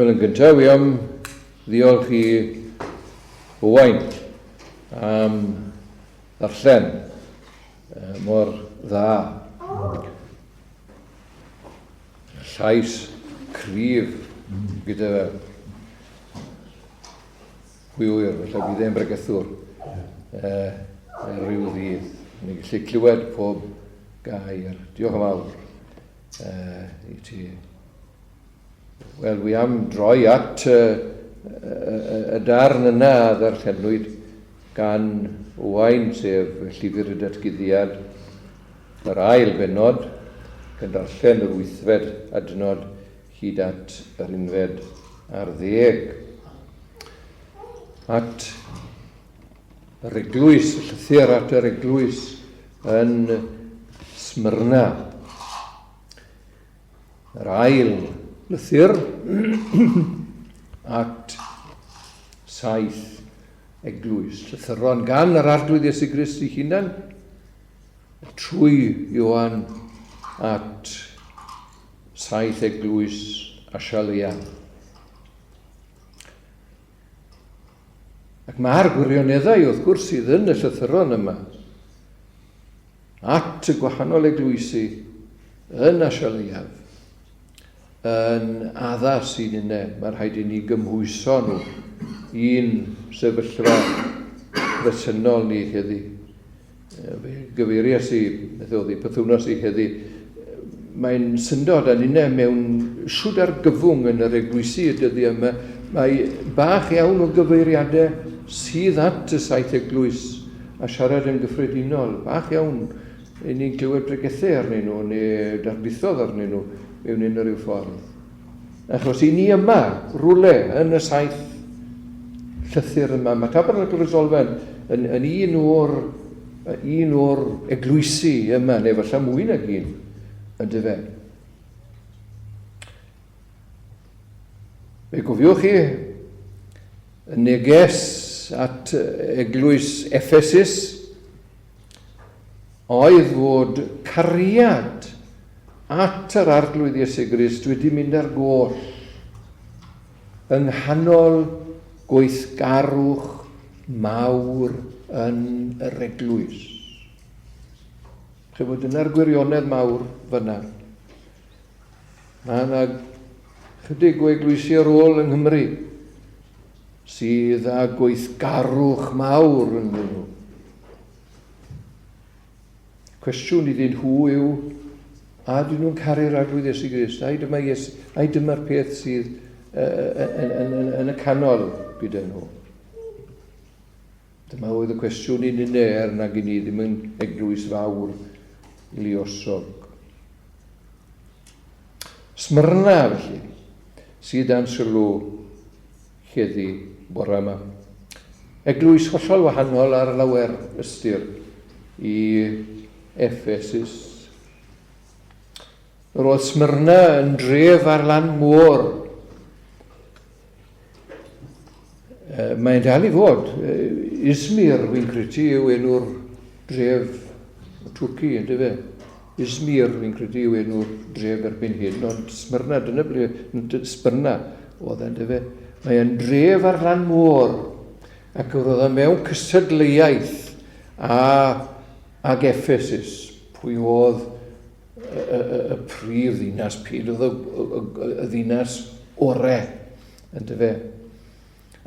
Wel, yn gyntaf, wi am ddiolch i Owain am ddarllen mor dda. Llais cryf gyda hwyr, felly bydd e'n bregethwr rhyw ddydd. Ni'n gallu clywed pob gair. Diolch yn fawr i ti. Wel, wi am droi at y darn yna a ddarllenwyd gan Owain, sef llyfr y datguddiad, yr ail bennod, gan darllen yr 8fed adnod hyd at yr 11 ar 10. At yr eglwys, y llythyr at yr eglwys yn Smyrna. Yr ail lythyr at saith eglwys. Llythyron gan yr arglwydd Iesu Grist ei hunan, trwy Ioan at saith eglwys Asia. Ac mae'r gwirioneddau wrth gwrs sydd yn y llythyron yma at y gwahanol eglwysi yn Asia yn addas i'n yna. Mae'n rhaid i ni gymhwyso nhw un sefyllfa bresennol ni heddi. Gyfeirias i, meddodd i pythwnos i heddi, mae'n syndod yn yna mewn siwd ar gyfwng yn yr eglwysi y dyddi yma. Mae bach iawn o gyfeiriadau sydd at y saith eglwys a siarad yn gyffredinol. Bach iawn i ni'n clywed pregethau arnyn nhw neu darbithodd arnyn nhw mewn unrhyw ffordd. Achos i ni yma, rwle yn y saith llythyr yma, mae Tabernacl Rysolfen yn un o'r eglwysi yma, neu falle mwy nag un, yn dyfe. Fe gofiwch chi, y neges at eglwys Ephesus oedd fod cariad at yr arglwydd Iesu Grist wedi mynd ar goll yng nghanol gweithgarwch mawr yn yr eglwys. Chi bod yna'r gwirionedd mawr fyna. Mae yna chydig o eglwysi ar ôl yng Nghymru sydd â gweithgarwch mawr yn nhw. Cwestiwn iddyn nhw yw, a dyn nhw'n caru'r arglwydd Iesu Grist? Ai dyma'r peth sydd yn y canol gyda nhw? Dyma oedd y cwestiwn i'n uner nag i ni ddim yn eglwys fawr luosog. Smyrna felly, sydd dan sylw heddi bore yma. Eglwys hollol wahanol ar lawer ystyr i Ephesus. Roedd Smyrna yn dref ar lan môr. Mae'n dal i fod. Izmir, fi'n credu, yw enw'r dref Twrci, ynddo fe? Izmir, fi'n credu, yw enw'r dref erbyn hyn, ond Smyrna, dyna ble Smyrna oedd ynddo fe. Mae'n dref ar lan môr, ac roedd e mewn cystadleuaeth ag Ephesus. Pwy oedd y prif ddinas, pryd oedd y ddinas ore, ynddo fe.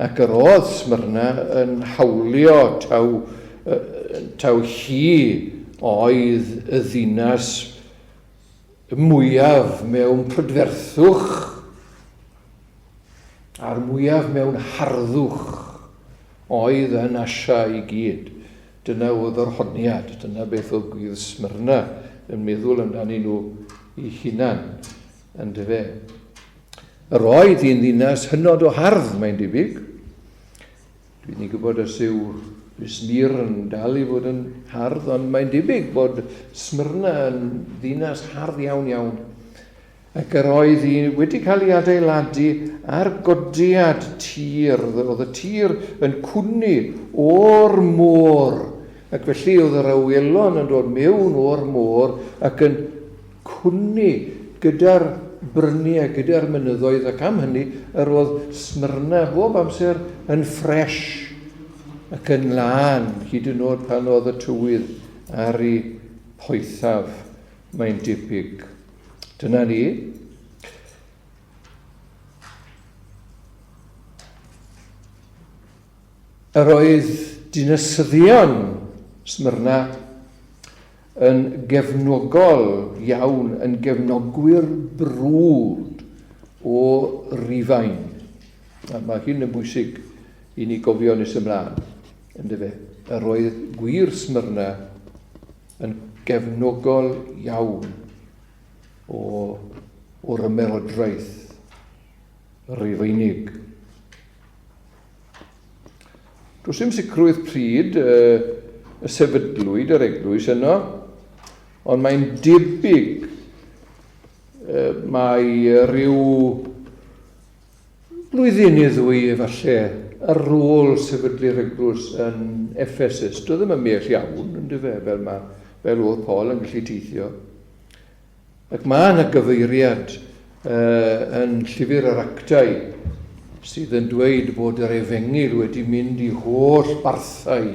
Ac yr oedd Smyrna yn hawlio taw hi oedd y ddinas mwyaf mewn prydferthwch a'r mwyaf mewn harddwch oedd yn Asia i gyd. Dyna oedd yr honiad, dyna beth oedd gwydd Smyrna yn meddwl amdani nhw i hunan, ynddo fe. Yr oedd hi'n ddinas hynod o hardd, mae'n debyg. Dwi'n ni gwybod os yw Izmir yn dal i fod yn hardd, ond mae'n debyg bod Smyrna yn ddinas hardd iawn. Ac yr oedd hi wedi cael ei adeiladu ar godiad tir. Oedd y tir yn cwni o'r môr. Ac felly oedd yr awelon yn dod mewn o'r môr ac yn cwni gyda'r bryniau gyda'r mynyddoedd, ac am hynny yr oedd Smyrna bob amser yn ffres ac yn lân, hyd yn oed pan oedd y tywydd ar ei poethaf, mae'n debyg. Dyna ni. Yr oedd dinasyddion Smyrna yn gefnogol iawn, yn gefnogwyr brwd o Rufain. A mae hyn yn bwysig i ni gofio nes ymlaen, ynddo fe. Yr oedd gwir Smyrna yn gefnogol iawn o'r ymerodraeth Rufeinig. Does dim sicrwydd pryd y sefydlwyd yr eglwys yno, ond mae'n debyg mae rhyw blwyddyn neu ddwy efallai ar ôl sefydlu'r eglwys yn Ephesus. Doedd ddim yn mell iawn, ynddo fe, fel oedd Paul yn gallu teithio. Ac mae yna gyfeiriad yn llyfr yr Actau sydd yn dweud bod yr Efengil wedi mynd i holl barthau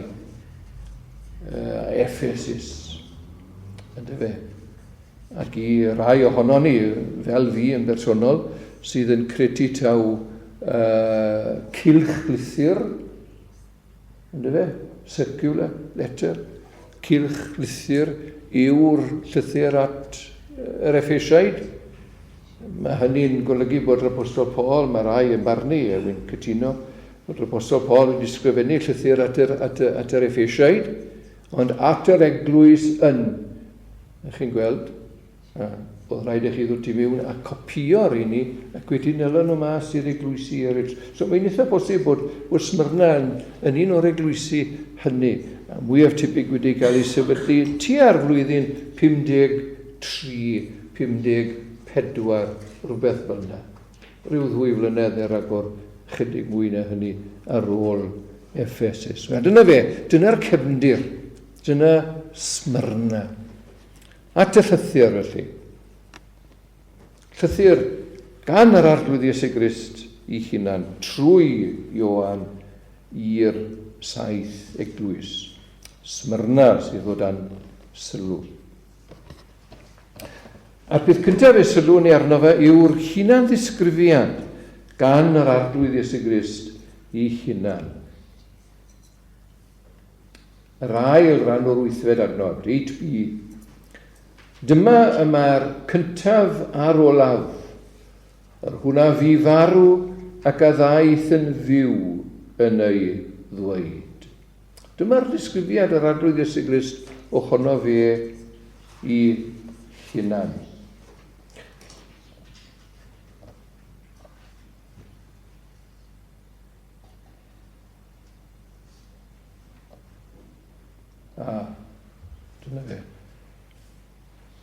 Ephesus, ynddo fe. Ac i rai ohono ni, fel fi yn bersonol, sydd yn credu taw cilch lythyr, ynddo fe, circular letter, cilch lythyr yw'r llythyr at yr Ephesiaid. Mae hynny'n golygu bod yr Apostol Paul, mae rai yn barnu, wy'n cytuno, bod yr Apostol Paul wedi sgrifennu llythyr at yr Ephesiaid, ond at yr eglwys yn, chi'n gweld, oedd rhaid i chi ddod i mewn a copio'r i ni, ac wedi nela nhw mas i'r eglwysi eraill. So mae'n eitha bosib bod Smyrna yn un o'r eglwysi hynny. A mwyaf tebyg wedi cael ei sefydlu tua'r flwyddyn 53, 54, rhywbeth fel yna. Rhyw 2 flynedd ragor chydig mwy na hynny ar ôl Ephesus. Dyna fe, dyna'r cefndir, dyna Smyrna. At y llythyr felly. Llythyr gan yr arglwydd Iesu Grist ei hunan trwy Ioan i'r 7 eglwys. Smyrna sydd o dan sylw. A'r peth cyntaf y sylw ni arno fe yw'r hunan ddisgrifiad gan yr arglwydd Iesu Grist ei hunan. Yr ail ran o'r 8fed adnod, 8b. Dyma yma'r cyntaf ar olaf, yr hwnna fi farw ac a ddaeth yn fyw yn ei ddweud. Dyma'r disgrifiad yr arglwydd Iesu Grist ohono fe i hunan. Dyna fe.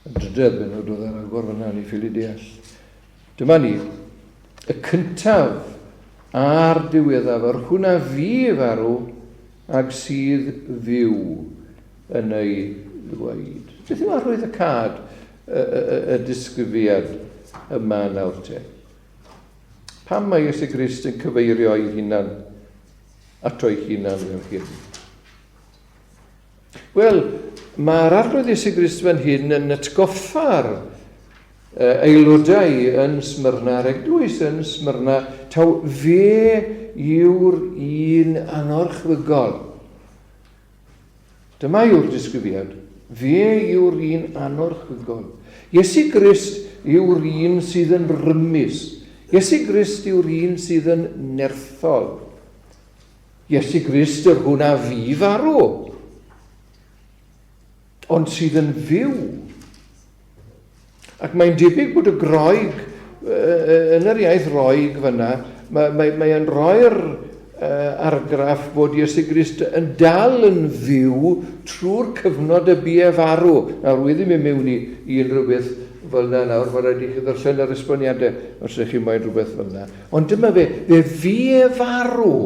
Yn drydedd ben oedd ar agor fyna ni ffili deall. Dyma ni, y cyntaf a'r diweddaf, yr hwnna fi farw ac sydd fyw yn ei ddweud. Beth yw arwydd y cad y disgrifiad yma nawr te? Pam mae Iesu Grist yn cyfeirio ei hunan ato'i hunan fel hyn? Wel, mae'r arglwydd Iesu Grist fan hyn yn atgoffa'r aelodau yn Smyrna'r eglwys yn Smyrna, taw fe yw'r un anorchfygol. Dyma yw'r disgrifiad. Fe yw'r un anorchfygol. Iesu Grist yw'r un sydd yn rymus. Iesu Grist yw'r un sydd yn nerthol. Iesu Grist yw'r hwnna fi farw, ond sydd yn fyw. Ac mae'n debyg bod y groeg, yn yr iaith roeg fyna, mae'n rhoi'r argraff bod Iesu Grist yn dal yn fyw trwy'r cyfnod y bu e farw. Nawr, wedi mynd mewn i unrhyw beth fel yna nawr, mae'n rhaid i chi ddarllen yr esboniadau os ydych chi'n moyn rhywbeth fel yna. Ond dyma fe fu e farw.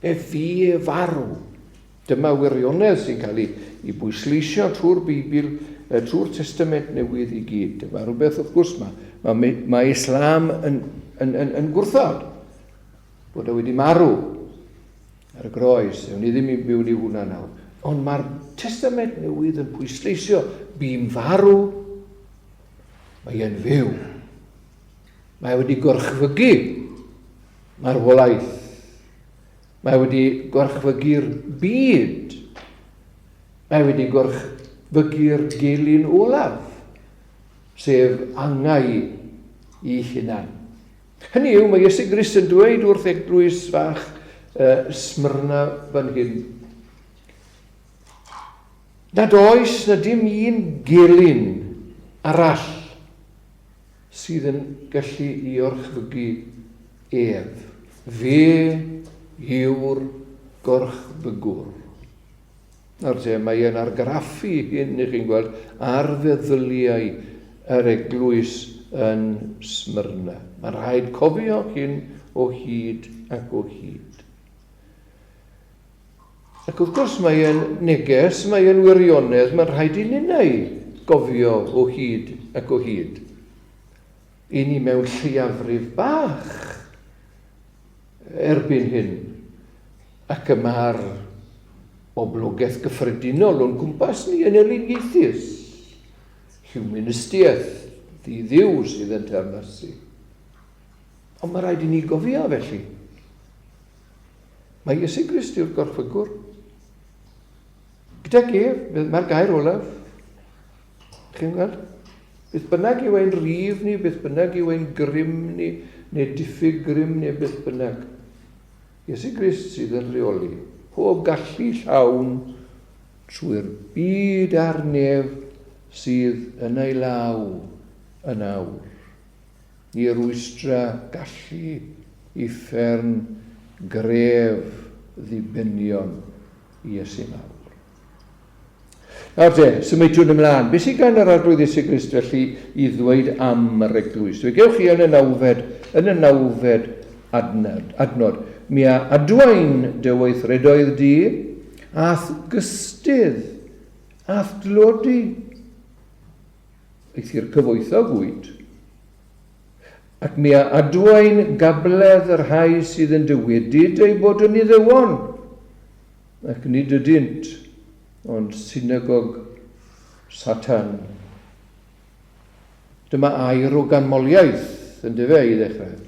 Fu e farw. Dyma wirionedd sy'n cael ei bwysleisio trwy'r Beibl trwy'r Testament Newydd i gyd. Mae rhywbeth, wrth gwrs, mae Islam yn gwrthod bod e wedi marw ar y groes. Ewn ni ddim i byw ni hwnna nawr. Ond mae'r Testament Newydd yn pwysleisio bu'n farw, mae e'n fyw. Mae wedi gorchfygu marwolaeth. Mae wedi gorchfygu'r byd. Mae wedi gorchfygu'r gelyn olaf, sef angau i hunan. Hynny yw, mae Iesu Grist yn dweud wrth eglwys fach Smyrna fan hyn, nad oes na dim un gelyn arall sydd yn gallu i orchfygu ef. Fe yw'r gorchfygwr. Nawr te, mae e'n argraffu hyn, i chi'n gweld, ar feddyliau yr eglwys yn Smyrna. Mae'n rhaid cofio hyn o hyd ac o hyd. Ac wrth gwrs mae e'n neges, mae e'n wirionedd, mae'n rhaid i ninnau gofio o hyd ac o hyd. I ni mewn lleiafrif bach erbyn hyn, ac yma'r boblogaeth gyffredinol o'n gwmpas ni yn eliniaethus. Humanistiaeth, ddi-ddiw sydd yn teyrnasu. Ond mae rhaid i ni gofio felly. Mae Iesu Grist yw'r gorchfygwr. Gyda ef, mae'r gair olaf. Chi'n gweld? Beth bynnag yw ein rif ni, beth bynnag yw ein grym ni, neu diffyg grym ni, beth bynnag. Iesu Grist sydd yn reoli. Pob gallu llawn trwy'r byd a'r nef sydd yn ei law yn awr. Ni rwystra gallu i ffern gref ddibenion Iesu nawr. Nawr te, symudiwn ymlaen. Be sy'n gan yr arglwydd Iesu Grist felly i ddweud am yr eglwys? Fe gewch chi yn y nawfed adnod. Mi a adwain dy weithredoedd di, ath gystydd, ath dlodi. Eithir cyfoethog wyd. Ac mi a adwain gabledd yr rhai sydd yn dywedyd ei bod yn iddewon. Ac nid ydynt, ond synagog Satan. Dyma air o ganmoliaeth yn dyfe i ddechrau.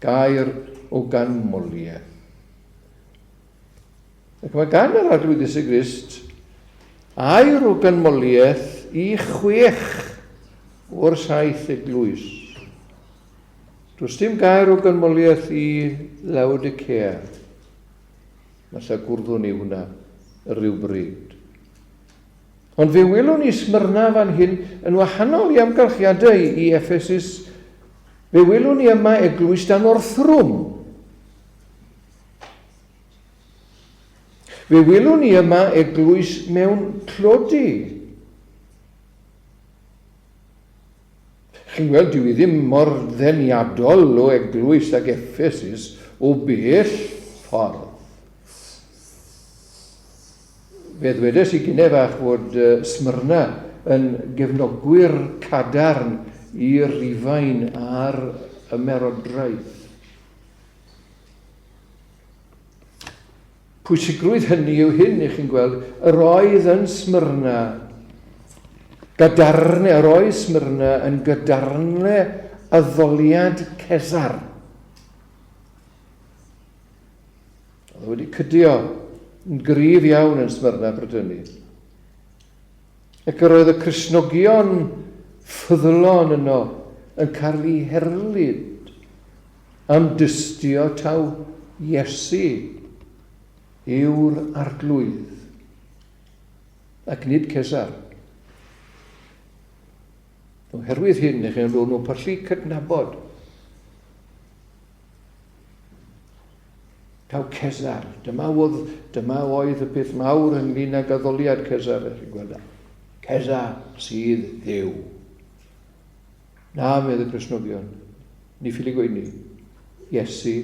Gair o ganmoliaeth. Ac mae gan yr arglwydd Iesu Grist air o ganmoliaeth i 6 o'r 7 eglwys. Does dim gair o ganmoliaeth i Laodicea. Masa gwrddwn ni hwnna rhywbryd. Ond fe welwn ni Smyrna fan hyn yn wahanol i amgylchiadau i Ephesus. Fe welwn ni yma eglwys dan orthrwm. Fe welwn ni yma eglwys mewn clodi. Chi'n gweld, dwi ddim mor ddeniadol o eglwys ag Ephesus o bell ffordd. Fe ddwedes i gynnau fach fod Smyrna yn gefnogwyr cadarn i Rifain ar ymerodraeth. Pwysigrwydd hynny yw hyn, i chi'n gweld, yr oedd yn Smyrna gadarnau, yr oedd Smyrna yn gadarnau addoliad Cesar. Oedd wedi cydio yn gryf iawn yn Smyrna Brydyni. Ac yr oedd y Cristnogion ffyddlon yno yn cael ei herlyd am dystio taw Iesu yw'r arglwydd ac nid Cesar. Oherwydd hyn, eich chi'n nhw'n pallu cydnabod taw Cesar. Dyma oedd y peth mawr ynglyn ag addoliad Cesar, eich chi'n gweld. Cesar sydd ddiw. Na, medd y Cristnogion. Ni ffili gweud ni. Iesu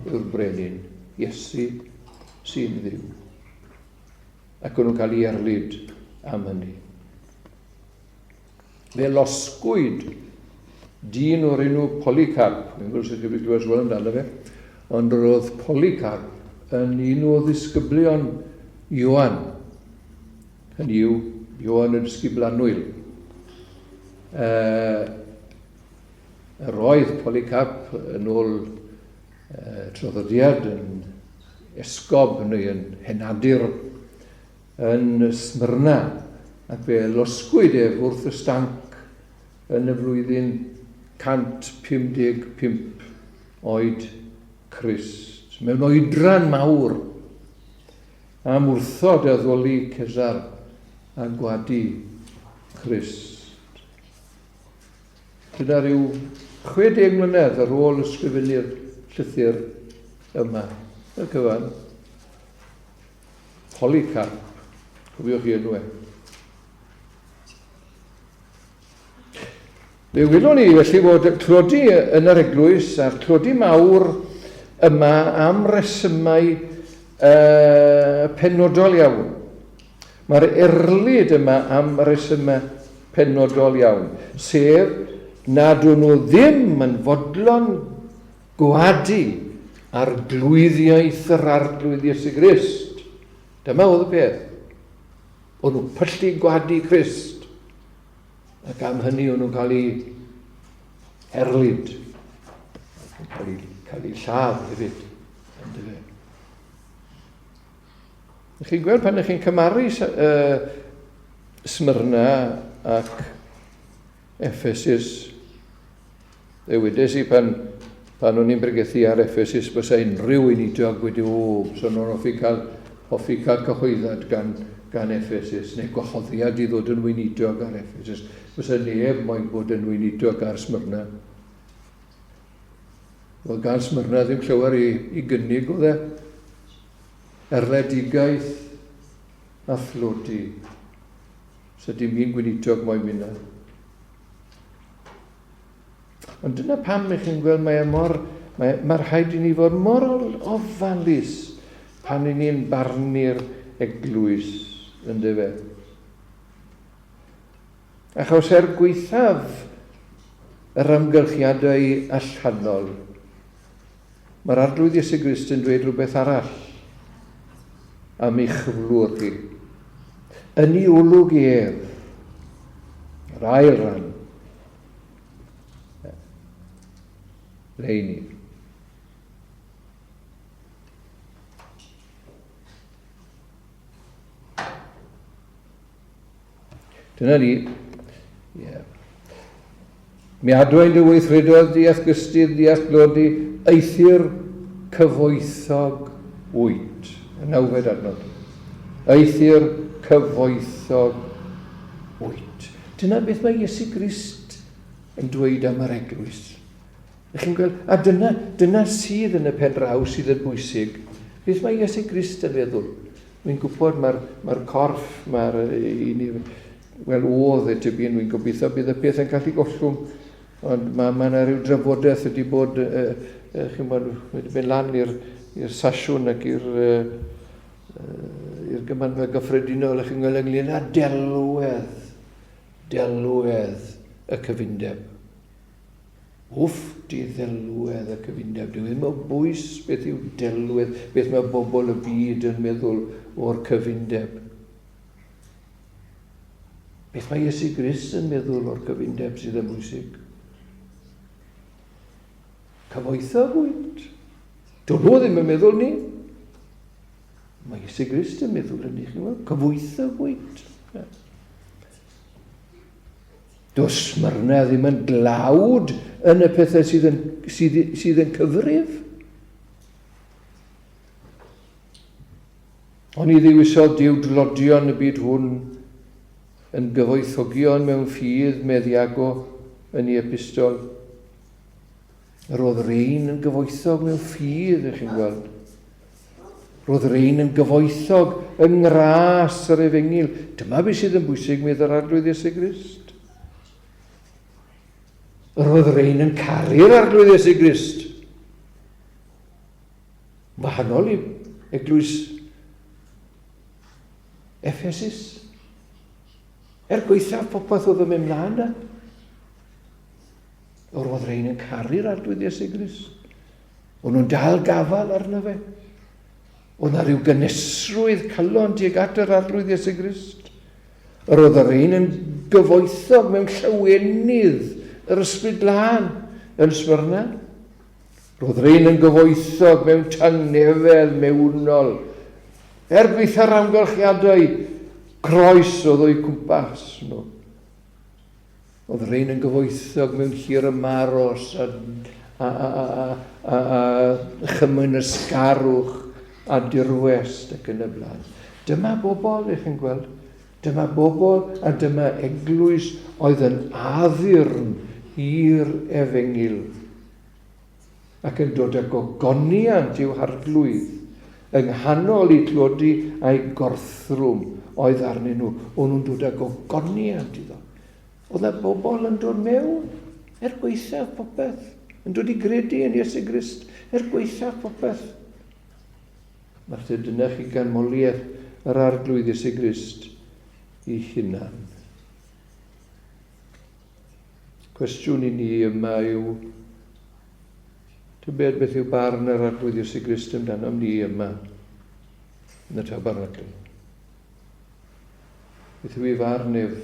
yw'r brenin. Iesu sy'n ddiw. Ac o'n nhw'n cael ei erlyd am hynny. Fe losgwyd dyn o'r enw Polycarp. Mae'n gwrs ydych chi'n gwybod sôn amdano fe. Ond roedd Polycarp yn un o ddisgyblion Ioan. Hynny yw, Ioan y disgyblanwyl. Roedd Polycarp yn ôl traddodiad yn esgob neu yn henadur yn Smyrna, ac fe losgwyd wrth y stanc yn y flwyddyn 155 oed Crist. Mewn oedran mawr am wrthod addoli Cesar a gwadu Crist. Dyna rhyw 60 mlynedd ar ôl ysgrifennu'r llythyr yma. Y cyfan, Polycarp, cofiwch chi enw e. Fe wylwn ni felly fod clodi yn yr eglwys a'r clodi mawr yma am resymau penodol iawn. Mae'r erlyd yma am resymau penodol iawn, sef nad ydyn nhw ddim yn fodlon gwadu arglwyddiaeth yr arglwydd Iesu Grist. Dyma oedd y peth. O'n nhw'n pyllu gwadu Crist. Ac am hynny o'n nhw'n cael ei herlyd. Cael ei lladd hefyd. Chi'n gweld pan ych chi'n cymaru Smyrna ac Ephesus. Wedes i pan o'n i'n bregethu ar Ephesus bysa unrhyw unigol wedi so nhw'n hoffi cael cyhoeddad gan Ephesus, neu gwahoddiad i ddod yn weinidog ar Ephesus. Bysa neb moyn bod yn weinidog ar Smyrna. Wel, gan Smyrna ddim llawer i gynnig o dde. Erledigaeth a thlodi. So dim un gweinidog moyn mynd. Ond dyna pam ych chi'n gweld mae'r rhaid i ni fod mor ofalus pan i ni'n barnu'r eglwys yn dyfe. Achos gweithaf yr amgylchiadau allanol, mae'r arglwydd Iesu Grist yn dweud rhywbeth arall am ei chyflwr chi. Yn ei olwg ef, yr ail ran, leini. Dyna ni. Mi adwain dy weithredoedd diath gystydd, diath glodi, eithir cyfoethog wyt. Y nawfed adnod. Eithir cyfoethog wyt. Dyna beth mae Iesu Grist yn dweud am yr eglwys. Chi'n gweld, a dyna sydd yn y pen draw sydd yn bwysig. Beth mae Iesu Grist yn feddwl? Wy'n gwybod mae'r corff, oedd y tybyn, wy'n gobeithio bydd y peth yn cael ei gollwng, ond mae yna rhyw drafodaeth wedi bod, wedi mynd lan i'r sasiwn ac i'r gymanfa gyffredinol, chi'n gweld ynglyn â delwedd y cyfundeb. Di ddelwedd y cyfundeb. Dwi'n meddwl bwys beth yw delwedd, beth mae bobl y byd yn meddwl o'r cyfundeb. Beth mae Iesu Grist yn meddwl o'r cyfundeb sydd yn bwysig? Cyfoethog wyt. Dwi'n ddim yn meddwl ni. Mae Iesu Grist yn meddwl yn ni. Cyfoethog wyt. Does Smyrna ddim yn dlawd yn y pethau sydd yn cyfrif. Ond i ddiwisodd Duw dlodion y byd hwn yn gyfoethogion mewn ffydd meddiago yn ei epistol. Roedd rhain yn gyfoethog mewn ffydd, ych chi'n gweld. Roedd rhain yn gyfoethog yng ngras yr efengil. Dyma beth sydd yn bwysig med yr arglwydd Iesu Grist. Roedd rhain yn caru'r arglwydd Iesu Grist. Wahanol i eglwys Ephesus. gweithaf popeth oedd yn mynd mlaen da. Roedd rhain yn caru'r arglwydd Iesu Grist. O'n nhw'n dal gafal arno fe. Oedd na rhyw gynesrwydd calon tuag at yr arglwydd Iesu Grist. Roedd yr un yn gyfoethog mewn llawenydd yr ysbryd lân yn Smyrna. Roedd yr un yn gyfoethog mewn tangnefedd mewnol. Byth ar amgylchiadau croes oedd o'i cwmpas nhw. Oedd yr un yn gyfoethog mewn hir y maros a chymyn ysgarwch a dirwest ac yn y blaen. Dyma bobl, eich chi'n gweld, dyma bobl a dyma eglwys oedd yn addurn i'r efengil ac yn dod â gogoniant i'w harglwydd yng nghanol i tlodi a'i gorthrwm oedd arnyn nhw. O'n nhw'n dod â gogoniant iddo. Oedd y bobl yn dod mewn gweithaf popeth, yn dod i gredu yn Iesu Grist gweithaf popeth. Felly dyna chi ganmoliaeth yr arglwydd Iesu Grist i hunan. Cwestiwn i ni yma yw, beth yw barn yr arglwydd Iesu Grist amdano ni yma yn y Tabernacl? Beth yw ei farn ef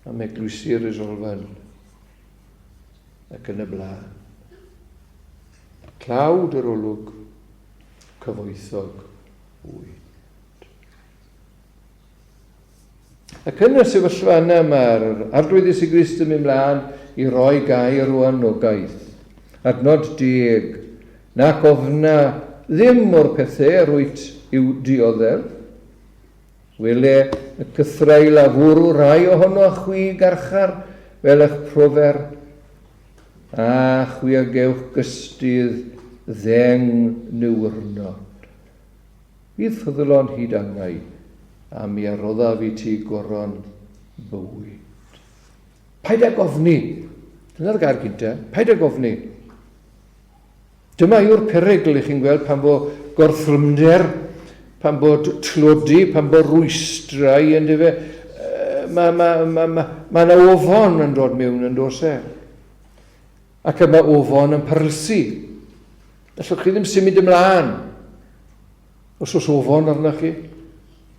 am eglwysu'r Isolfan ac yn y blaen? Clawd yr olwg, cyfoethog wyd. Ac yn y sefyllfa yna mae'r arglwydd Iesu Grist yn mynd mlaen i roi gair o anogaeth. Adnod 10, nac ofna ddim o'r pethau rwyt i'w dioddef. Wele y cythrail a fwrw rai ohono a chwi garchar fel eich profer. A chwi a gewch gystydd ddeng nywyrnod. Bydd ffyddlon hyd angau a mi arodda fi ti goron bywyd. Paid ag ofni. Dyna'r gair gynta. Paid ag ofni. Dyma yw'r perygl i chi'n gweld pan bo gorthrymder, pan bod tlodi, pan bod rwystrau yn dyfe. Mae yna ofon yn dod mewn yn dos e. Ac yma ofon yn parlysu. Allwch chi ddim symud ymlaen. Os oes ofon arnoch chi,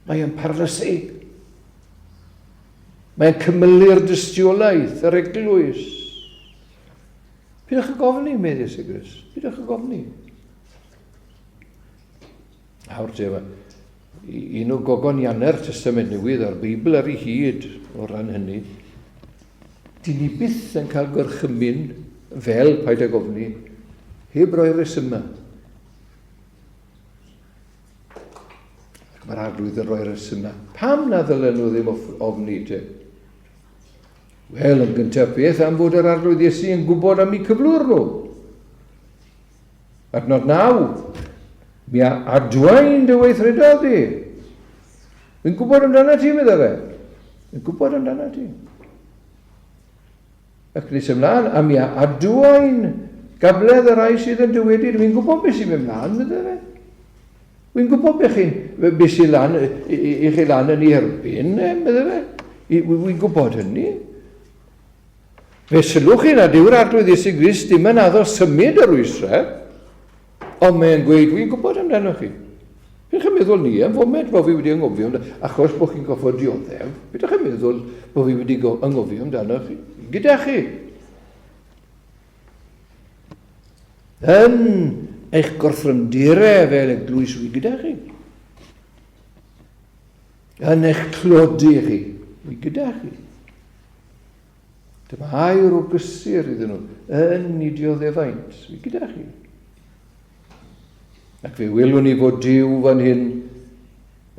mae e'n parlysu. Mae'n cymylu'r dystiolaeth, yr eglwys. Pidwch y gofni, medde Iesu Grist. Pidwch y gofni. Nawr te, un o gogonianau'r Testament Newydd a'r Beibl ar ei hyd o ran hynny, di ni byth yn cael gorchymyn fel paid ag ofni, heb roi'r resyma. Mae'r arglwydd yn rhoi'r resyma. Pam na ddylen nhw ddim ofni te? Wel, yn gyntaf beth am fod yr arglwydd Iesu yn gwybod am eu cyflwr nhw. Adnod 9. Mi adwain dy weithredodd di. Fi'n gwybod amdana ti, medda fe. Fi'n gwybod amdana ti. Ac nes ymlaen, a mi adwain gabledd y rai sydd yn dywedu. Fi'n gwybod beth sy'n mynd mlaen, medda fe. Fi'n gwybod beth sy'n lan, i chi lan yn ei erbyn, medda fe. Fi'n gwybod hynny. Fe sylwch chi nad yw'r arglwydd Iesu Grist ddim yn addo symud yr rwysau, ond mae'n gweud, fi'n gwybod amdano chi. Fi'n chi'n meddwl ni, yn foment bod fi wedi yngofio amdano, achos bod chi'n goffod dioddef, fi'n chi'n meddwl bod fi wedi yngofio amdano chi. Gyda chi. Yn eich gorthrymdirau fel eglwys fi gyda chi. Yn eich clodi chi, fi gyda chi. Dyma air o gysur iddyn nhw, yn ei dioddefaint, fi gyda chi. Ac fe welwn ni fod Duw fan hyn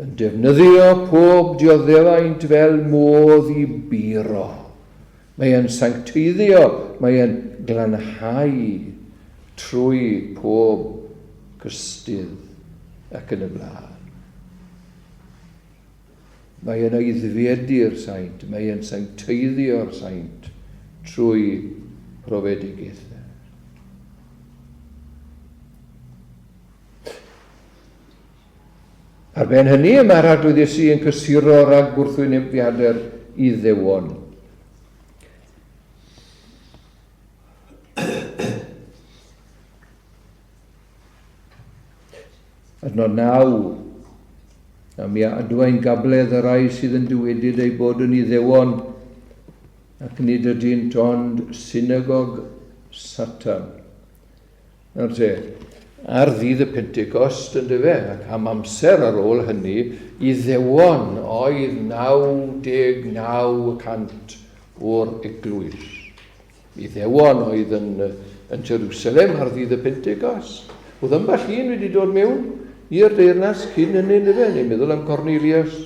yn defnyddio pob dioddefaint fel modd i biro. Mae e'n sancteiddio, mae e'n glanhau trwy pob gystydd ac yn y blaen. Mae e'n aeddfedu'r saint, mae e'n sancteiddio'r saint trwy profedigaethau. Ar ben hynny, mae'r arglwydd Iesu yn cysuro rhag gwrthwynebiadau'r Iddewon. Adnod 9. A mi adwain gabledd y rai sydd yn dywedyd ei bod yn Iddewon ac nid ydynt ond synagog Satan. Nawr te, ar ddydd y Pentecost yn dyfe, ac am amser ar ôl hynny, Iddewon oedd 99% o'r eglwys. Iddewon oedd yn Jerusalem ar ddydd y Pentecost. Oedd ambell un wedi dod mewn i'r deyrnas cyn hynny yn dyfe. Ni'n meddwl am Cornelius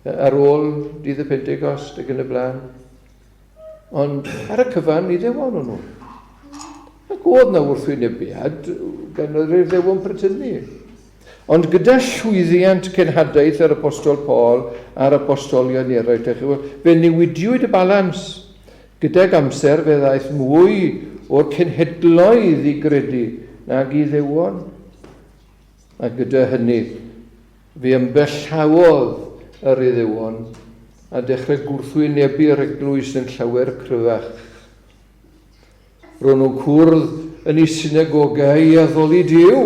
ar ôl ddydd y Pentecost ac yn y blaen. Ond ar y cyfan Iddewon o'n nhw. Ac oedd na wrthwynebiad gan yr Iddewon prytynnu. Ond gyda llwyddiant cenhadaeth yr apostol Paul a'r apostolion eraill, fe newidiwyd y balans. Gydag amser fe ddaeth mwy o'r cenhedloedd i gredu nag Iddewon. A gyda hynny, fe ymbellawodd yr Iddewon a dechrau gwrthwynebu'r eglwys yn llawer cryfach. Ro'n nhw'n cwrdd yn ei synagogau i addoli Duw.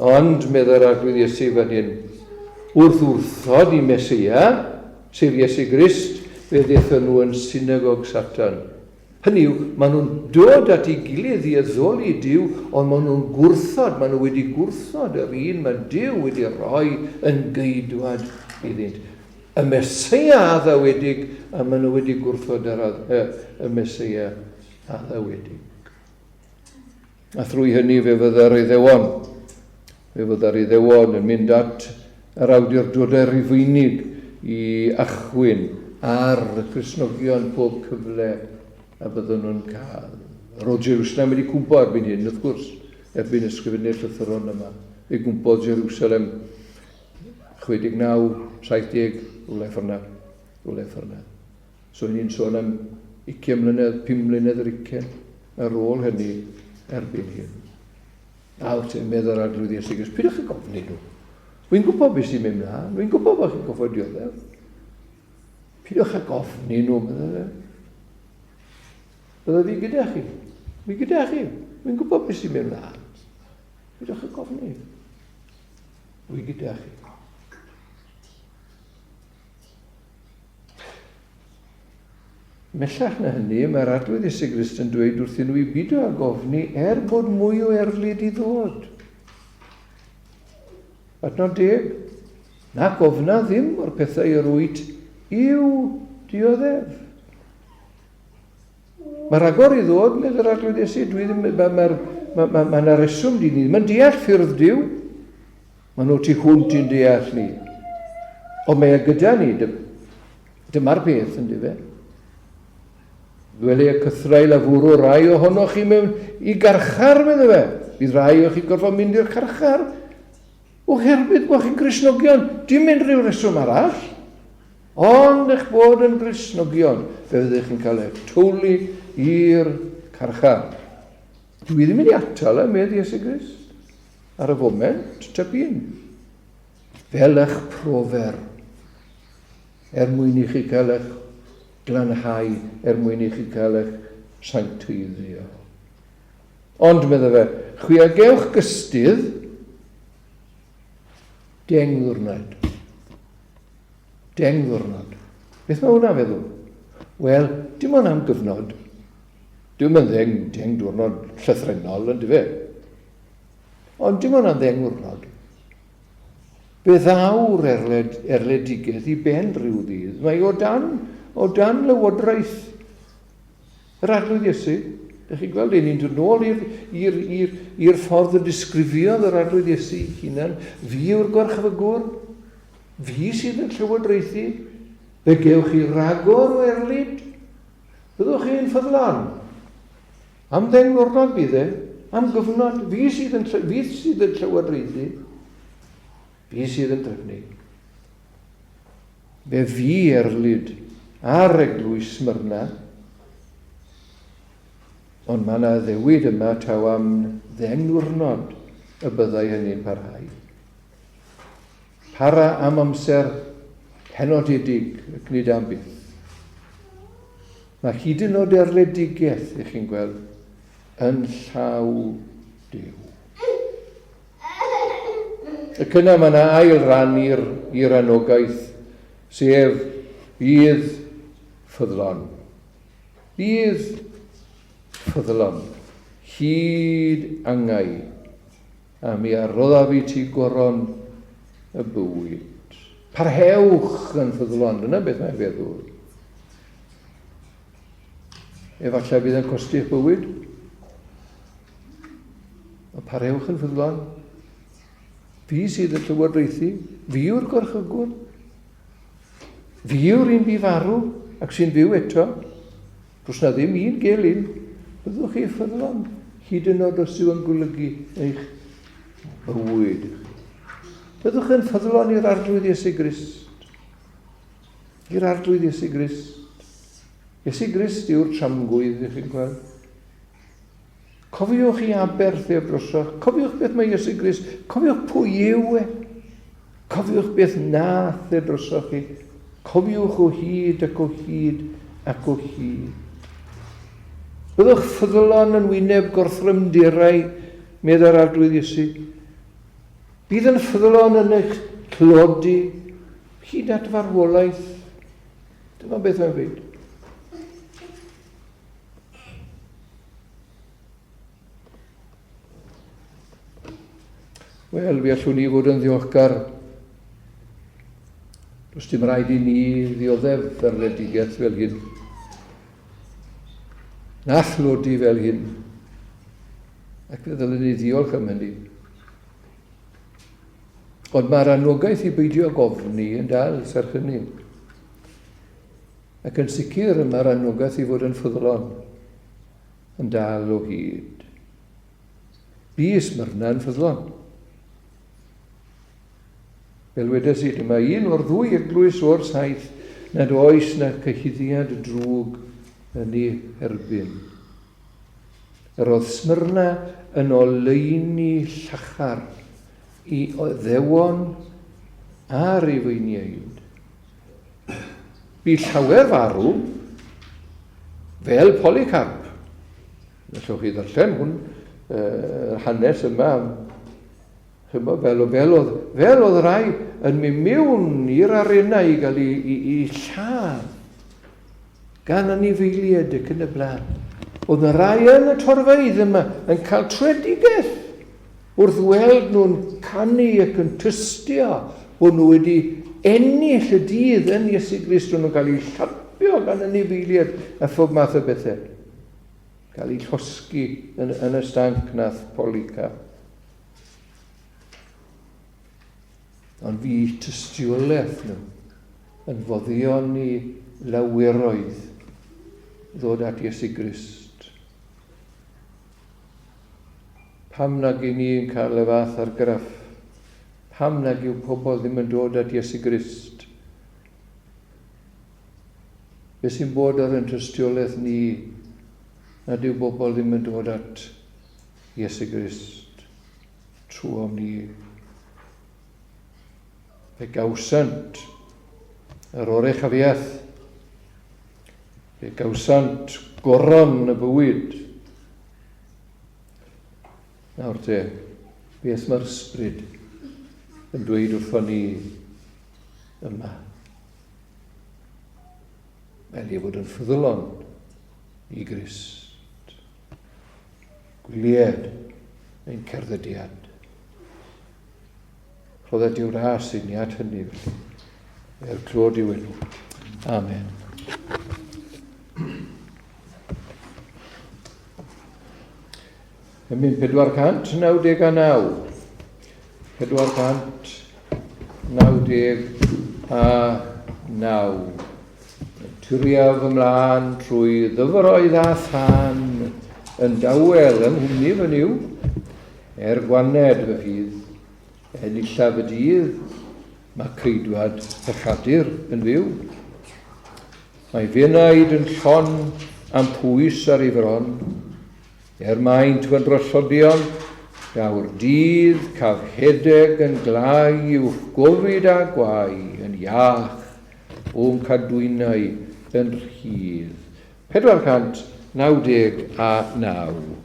Ond, medda'r arglwydd Iesu fan hyn, wrthod i Mesia, sef Iesu Grist, fe ddaethon nhw yn synagog Satan. Hynny yw, maen nhw'n dod at ei gilydd i addoli Duw, ond maen nhw'n gwrthod, maen nhw wedi gwrthod yr un mae Duw wedi rhoi yn geidwad iddynt. Y Mesia addawedig, a maen nhw wedi gwrthod y Mesia addawedig. A thrwy hynny fe fydda'r Iddewon. Fe fydda'r Iddewon yn mynd at yr awdurdodau Rufeinig i achwyn ar y Cristnogion pob cyfle a bydden nhw'n cael. Roedd Jerusalem wedi cwmpo erbyn hyn, wrth gwrs, erbyn ysgrifennu'r llythyron yma. Fe gwmpodd Jerusalem 69, 70, rhywle ffyrna. So ni'n sôn am 20 mlynedd, 5 mlynedd yr 20 ar ôl hynny erbyn hyn. A wrth yn meddwl ar arglwydd Iesu Grist, pidwch chi gofni nhw. Wy'n gwybod beth sy'n mynd mlaen, wy'n gwybod bod chi'n gofod dioddef. Pidwch a gofni nhw, meddwl e. Bydda fi gyda chi. Fi gyda chi. Wy'n gwybod beth sy'n mynd mlaen. Pidwch a gofni. Wy gyda chi. Mellach na hynny, mae'r arglwydd Iesu Grist yn dweud wrthyn nhw i beidio a gofni bod mwy o erlyd i ddod. Adnod 10. Na gofna ddim o'r pethau yr wyt i'w dioddef. Mae'r agor i ddod, medda'r arglwydd Iesu, mae'n reswm di ni. Mae'n deall ffyrdd Duw. Mae nhw tu hwnt i'n deall ni. Ond mae gyda ni, dyma'r beth yn dyfe. Dwele y cythrael a fwrw rai ohonoch chi mewn i garchar, meddwl fe. Bydd rai o'ch chi gorfod mynd i'r carchar. Oherwydd bod chi'n Gristnogion. Dim mynd rhyw reswm arall. Ond eich bod yn Gristnogion, fe fyddwch chi'n cael eich twli i'r carchar. Dwi ddim yn ei atal med Iesu Grist. Ar y foment, tybyn. Fel eich profer. Mwyn i chi cael eich glanhau, mwyn i chi cael eich sanctwyddio. Ond, meddwl fe, chwi a gewch gystydd, 10 ddiwrnod. 10 ddiwrnod. Beth mae hwnna feddwl? Wel, dim ond am gyfnod. Dim ond 10 diwrnod llythrenol yn dyfe. Ond dim ond am 10 ddiwrnod. Fe ddawr erledigaeth i ben rhyw ddydd. Mae o dan lywodraeth yr arglwydd Iesu. Ydych chi'n gweld ni'n dod nôl i'r ffordd y disgrifiodd yr arglwydd Iesu hunan. Fi yw'r gorchfygwr. Fi sydd yn llywodraethu. Fe gewch chi ragor o erlyd. Byddwch chi'n ffyddlan. Am 10 ddiwrnod bydd e. Am gyfnod. Fi sydd yn llywodraethu. Fi sydd yn drefnu. Fe fi erlyd ar eglwys Smyrna. Ond mae yna ddewid yma taw am 10 ddiwrnod y byddai hynny'n parhau. para am amser penodedig ac nid am byth. Mae hyd yn oed erledigaeth, ych chi'n gweld, yn llaw Duw. Ac yna mae yna ail ran i'r anogaeth, sef bydd ffyddlon. Bydd ffyddlon. Hyd angau. A mi arrodda fi ti goron y bywyd. Parhewch yn ffyddlon. Dyna beth mae'n feddwl. Efallai bydd yn costi eich bywyd. Parhewch yn ffyddlon. Fi sydd y llywodraethu. Fi yw'r gorchygwr. Fi yw'r un bu farw ac sy'n byw eto. Rws na ddim un gelyn. Byddwch chi ffyddlon. Hyd yn oed os yw yn golygu eich bywyd. Byddwch yn ffyddlon i'r arglwydd Iesu Grist. I'r arglwydd Iesu Grist. Iesu Grist yw'r tramgwydd, ych chi'n gweld. Cofiwch i aberth e drosoch. Cofiwch beth mae Iesu Grist. Cofiwch pwy yw e. Cofiwch beth nath e drosoch chi. Cofiwch o hyd ac o hyd ac o hyd. Byddwch ffyddlon yn wyneb gorthrymdirau medda'r arglwydd Iesu. Bydd yn ffyddlon yn eich clodi hyd at farwolaeth. Dyma beth mae'n dweud. Wel, fi allwn ni fod yn ddiolchgar. Does dim rhaid i ni ddioddef erledigaeth fel hyn. Nathlodi fel hyn. Ac fe ddylen ni ddiolch am hynny. Ond mae'r anogaeth i beidio gofni yn dal serch hynny. Ac yn sicr mae'r anogaeth i fod yn ffyddlon yn dal o hyd. Bu Smyrna yn ffyddlon. Fel wedes i, dyma un o'r ddwy eglwys o'r saith nad oes na cyhuddiad drwg yn ei erbyn. Yr oedd Smyrna yn oleuni llachar i ddewon a'r ei feiniaid. Bu llawer farw fel Polycarp. Allwch chi ddarllen hwn, hanes yma, fel oedd rai yn mynd mewn i'r arena i gael i lladd gan anifeiliaid ac yn y blaen. Oedd y rai yn y torfeidd yma yn cael tredigaeth wrth weld nhw'n canu ac yn tystio bod nhw wedi ennill y dydd yn Iesu Grist, nhw'n cael ei llapio gan anifeiliaid a phob math o bethau. Cael ei llosgi yn y stanc nath Polycarp. Ond fi tystiolaeth nhw yn foddion ni laweroedd ddod at Iesu Grist. Pam nag i ni'n cael y fath argraff? Pam nag yw pobl ddim yn dod at Iesu Grist? Be sy'n bod ar yn tystiolaeth ni nad yw bobl ddim yn dod at Iesu Grist trwy am ni. Fe gawsant yr orechafiaeth. Fe gawsant goron y bywyd. Nawr te, beth mae'r ysbryd yn dweud wrthon ni yma? Fel i fod yn ffyddlon i Grist. Gwyliad ein cerddediad. Rhodd yw'r ras i ni at hynny felly. Er clod i'w enw. Amen. Yn mynd 499. 499. Turiaf ymlaen trwy ddyfroedd a than yn dawel yng nghwmni fy niw, gwaned fy fydd, enillaf y dydd, mae ceidwad y chadur yn fyw. Mae fenaid yn llon am pwys ar ei fron, maint fy drossodion, Gawr dydd cafhedeg yn glai uwch gofid a gwai yn iach o'n cadwynau yn rhydd. 499.